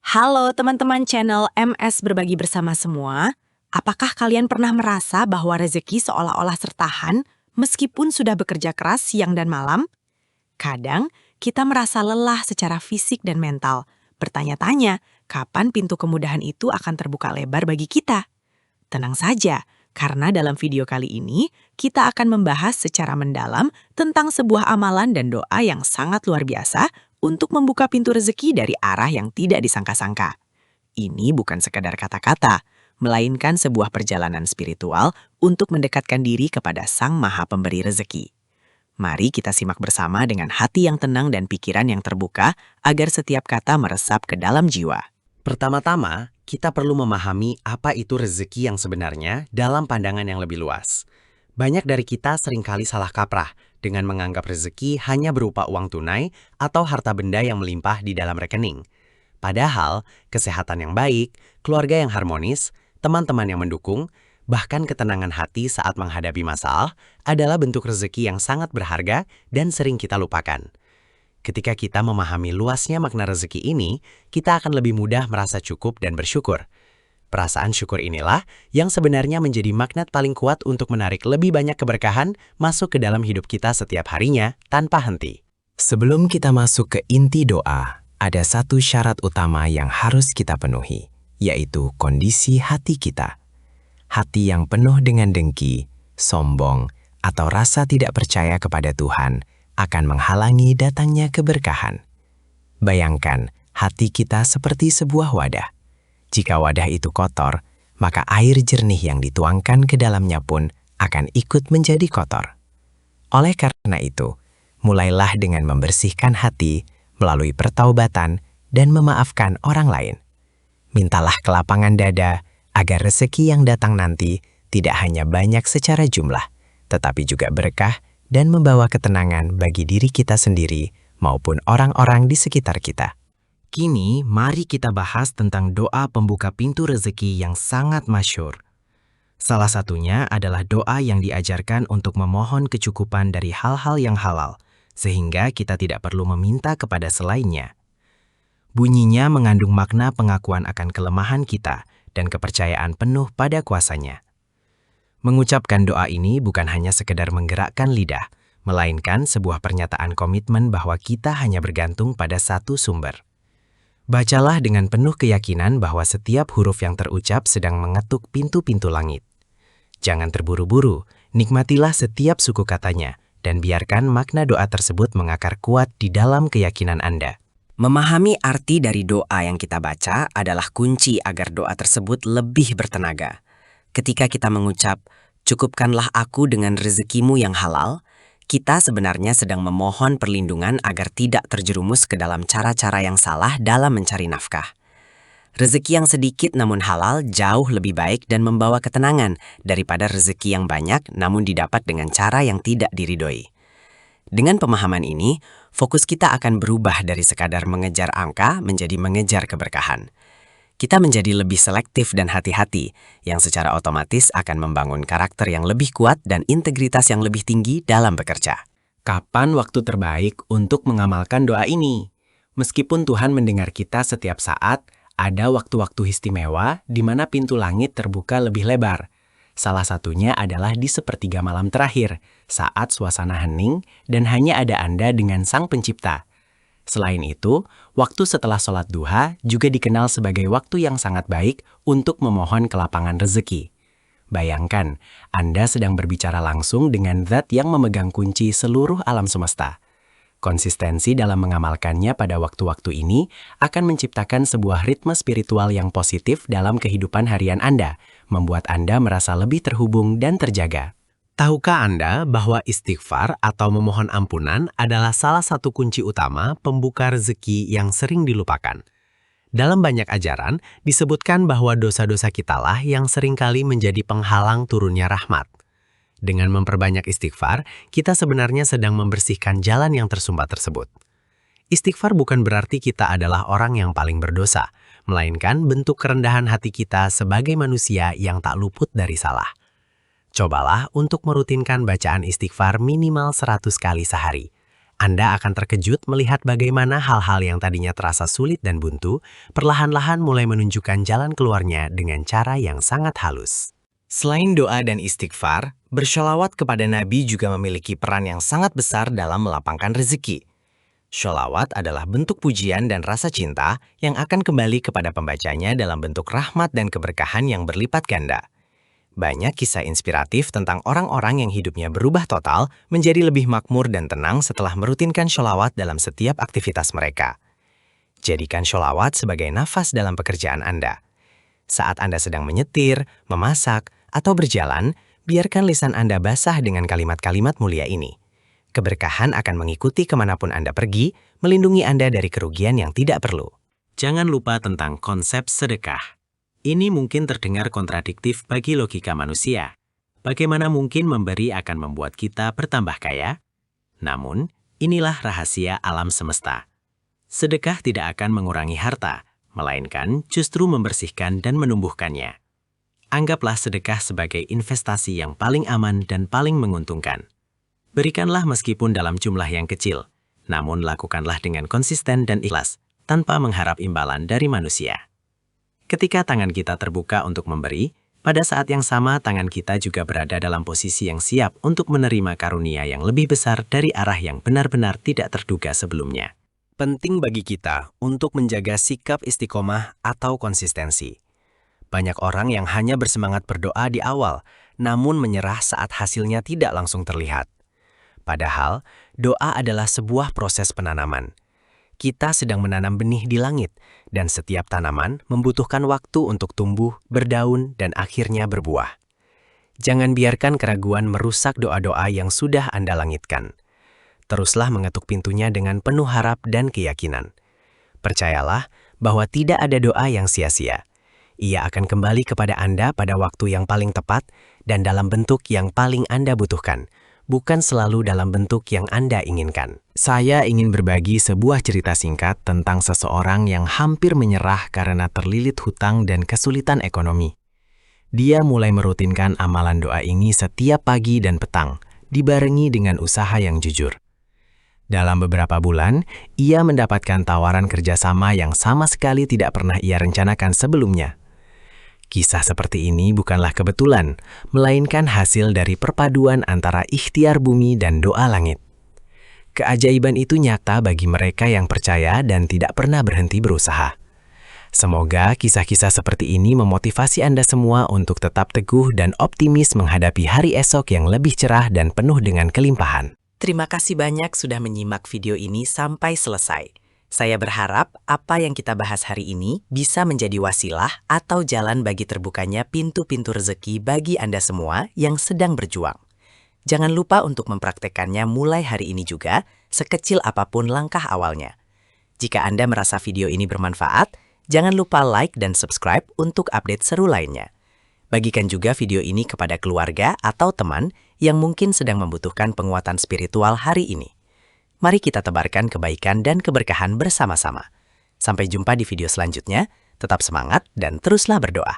Halo teman-teman channel MS Berbagi Bersama semua. Apakah kalian pernah merasa bahwa rezeki seolah-olah tertahan meskipun sudah bekerja keras siang dan malam? Kadang kita merasa lelah secara fisik dan mental, bertanya-tanya kapan pintu kemudahan itu akan terbuka lebar bagi kita. Tenang saja, karena dalam video kali ini kita akan membahas secara mendalam tentang sebuah amalan dan doa yang sangat luar biasa untuk membuka pintu rezeki dari arah yang tidak disangka-sangka. Ini bukan sekadar kata-kata, melainkan sebuah perjalanan spiritual untuk mendekatkan diri kepada Sang Maha Pemberi Rezeki. Mari kita simak bersama dengan hati yang tenang dan pikiran yang terbuka agar setiap kata meresap ke dalam jiwa. Pertama-tama, kita perlu memahami apa itu rezeki yang sebenarnya dalam pandangan yang lebih luas. Banyak dari kita seringkali salah kaprah dengan menganggap rezeki hanya berupa uang tunai atau harta benda yang melimpah di dalam rekening. Padahal, kesehatan yang baik, keluarga yang harmonis, teman-teman yang mendukung, bahkan ketenangan hati saat menghadapi masalah adalah bentuk rezeki yang sangat berharga dan sering kita lupakan. Ketika kita memahami luasnya makna rezeki ini, kita akan lebih mudah merasa cukup dan bersyukur. Perasaan syukur inilah yang sebenarnya menjadi magnet paling kuat untuk menarik lebih banyak keberkahan masuk ke dalam hidup kita setiap harinya tanpa henti. Sebelum kita masuk ke inti doa, ada satu syarat utama yang harus kita penuhi, yaitu kondisi hati kita. Hati yang penuh dengan dengki, sombong, atau rasa tidak percaya kepada Tuhan akan menghalangi datangnya keberkahan. Bayangkan, hati kita seperti sebuah wadah. Jika wadah itu kotor, maka air jernih yang dituangkan ke dalamnya pun akan ikut menjadi kotor. Oleh karena itu, mulailah dengan membersihkan hati melalui pertaubatan dan memaafkan orang lain. Mintalah kelapangan dada agar rezeki yang datang nanti tidak hanya banyak secara jumlah, tetapi juga berkah dan membawa ketenangan bagi diri kita sendiri maupun orang-orang di sekitar kita. Kini, mari kita bahas tentang doa pembuka pintu rezeki yang sangat masyhur. Salah satunya adalah doa yang diajarkan untuk memohon kecukupan dari hal-hal yang halal, sehingga kita tidak perlu meminta kepada selainnya. Bunyinya mengandung makna pengakuan akan kelemahan kita dan kepercayaan penuh pada kuasanya. Mengucapkan doa ini bukan hanya sekedar menggerakkan lidah, melainkan sebuah pernyataan komitmen bahwa kita hanya bergantung pada satu sumber. Bacalah dengan penuh keyakinan bahwa setiap huruf yang terucap sedang mengetuk pintu-pintu langit. Jangan terburu-buru, nikmatilah setiap suku katanya, dan biarkan makna doa tersebut mengakar kuat di dalam keyakinan Anda. Memahami arti dari doa yang kita baca adalah kunci agar doa tersebut lebih bertenaga. Ketika kita mengucap, "Cukupkanlah aku dengan rezekimu yang halal," kita sebenarnya sedang memohon perlindungan agar tidak terjerumus ke dalam cara-cara yang salah dalam mencari nafkah. Rezeki yang sedikit namun halal jauh lebih baik dan membawa ketenangan daripada rezeki yang banyak namun didapat dengan cara yang tidak diridhoi. Dengan pemahaman ini, fokus kita akan berubah dari sekadar mengejar angka menjadi mengejar keberkahan. Kita menjadi lebih selektif dan hati-hati, yang secara otomatis akan membangun karakter yang lebih kuat dan integritas yang lebih tinggi dalam bekerja. Kapan waktu terbaik untuk mengamalkan doa ini? Meskipun Tuhan mendengar kita setiap saat, ada waktu-waktu istimewa di mana pintu langit terbuka lebih lebar. Salah satunya adalah di sepertiga malam terakhir, saat suasana hening dan hanya ada Anda dengan Sang Pencipta. Selain itu, waktu setelah sholat duha juga dikenal sebagai waktu yang sangat baik untuk memohon kelapangan rezeki. Bayangkan, Anda sedang berbicara langsung dengan Zat yang memegang kunci seluruh alam semesta. Konsistensi dalam mengamalkannya pada waktu-waktu ini akan menciptakan sebuah ritme spiritual yang positif dalam kehidupan harian Anda, membuat Anda merasa lebih terhubung dan terjaga. Tahukah Anda bahwa istighfar atau memohon ampunan adalah salah satu kunci utama pembuka rezeki yang sering dilupakan? Dalam banyak ajaran, disebutkan bahwa dosa-dosa kitalah yang seringkali menjadi penghalang turunnya rahmat. Dengan memperbanyak istighfar, kita sebenarnya sedang membersihkan jalan yang tersumbat tersebut. Istighfar bukan berarti kita adalah orang yang paling berdosa, melainkan bentuk kerendahan hati kita sebagai manusia yang tak luput dari salah. Cobalah untuk merutinkan bacaan istighfar minimal 100 kali sehari. Anda akan terkejut melihat bagaimana hal-hal yang tadinya terasa sulit dan buntu, perlahan-lahan mulai menunjukkan jalan keluarnya dengan cara yang sangat halus. Selain doa dan istighfar, bersholawat kepada Nabi juga memiliki peran yang sangat besar dalam melapangkan rezeki. Sholawat adalah bentuk pujian dan rasa cinta yang akan kembali kepada pembacanya dalam bentuk rahmat dan keberkahan yang berlipat ganda. Banyak kisah inspiratif tentang orang-orang yang hidupnya berubah total menjadi lebih makmur dan tenang setelah merutinkan sholawat dalam setiap aktivitas mereka. Jadikan sholawat sebagai nafas dalam pekerjaan Anda. Saat Anda sedang menyetir, memasak, atau berjalan, biarkan lisan Anda basah dengan kalimat-kalimat mulia ini. Keberkahan akan mengikuti kemanapun Anda pergi, melindungi Anda dari kerugian yang tidak perlu. Jangan lupa tentang konsep sedekah. Ini mungkin terdengar kontradiktif bagi logika manusia. Bagaimana mungkin memberi akan membuat kita bertambah kaya? Namun, inilah rahasia alam semesta. Sedekah tidak akan mengurangi harta, melainkan justru membersihkan dan menumbuhkannya. Anggaplah sedekah sebagai investasi yang paling aman dan paling menguntungkan. Berikanlah meskipun dalam jumlah yang kecil, namun lakukanlah dengan konsisten dan ikhlas, tanpa mengharap imbalan dari manusia. Ketika tangan kita terbuka untuk memberi, pada saat yang sama tangan kita juga berada dalam posisi yang siap untuk menerima karunia yang lebih besar dari arah yang benar-benar tidak terduga sebelumnya. Penting bagi kita untuk menjaga sikap istiqomah atau konsistensi. Banyak orang yang hanya bersemangat berdoa di awal, namun menyerah saat hasilnya tidak langsung terlihat. Padahal, doa adalah sebuah proses penanaman. Kita sedang menanam benih di langit, dan setiap tanaman membutuhkan waktu untuk tumbuh, berdaun, dan akhirnya berbuah. Jangan biarkan keraguan merusak doa-doa yang sudah Anda langitkan. Teruslah mengetuk pintunya dengan penuh harap dan keyakinan. Percayalah bahwa tidak ada doa yang sia-sia. Ia akan kembali kepada Anda pada waktu yang paling tepat dan dalam bentuk yang paling Anda butuhkan, bukan selalu dalam bentuk yang Anda inginkan. Saya ingin berbagi sebuah cerita singkat tentang seseorang yang hampir menyerah karena terlilit hutang dan kesulitan ekonomi. Dia mulai merutinkan amalan doa ini setiap pagi dan petang, dibarengi dengan usaha yang jujur. Dalam beberapa bulan, ia mendapatkan tawaran kerjasama yang sama sekali tidak pernah ia rencanakan sebelumnya. Kisah seperti ini bukanlah kebetulan, melainkan hasil dari perpaduan antara ikhtiar bumi dan doa langit. Keajaiban itu nyata bagi mereka yang percaya dan tidak pernah berhenti berusaha. Semoga kisah-kisah seperti ini memotivasi Anda semua untuk tetap teguh dan optimis menghadapi hari esok yang lebih cerah dan penuh dengan kelimpahan. Terima kasih banyak sudah menyimak video ini sampai selesai. Saya berharap apa yang kita bahas hari ini bisa menjadi wasilah atau jalan bagi terbukanya pintu-pintu rezeki bagi Anda semua yang sedang berjuang. Jangan lupa untuk mempraktekannya mulai hari ini juga, sekecil apapun langkah awalnya. Jika Anda merasa video ini bermanfaat, jangan lupa like dan subscribe untuk update seru lainnya. Bagikan juga video ini kepada keluarga atau teman yang mungkin sedang membutuhkan penguatan spiritual hari ini. Mari kita tebarkan kebaikan dan keberkahan bersama-sama. Sampai jumpa di video selanjutnya, tetap semangat dan teruslah berdoa.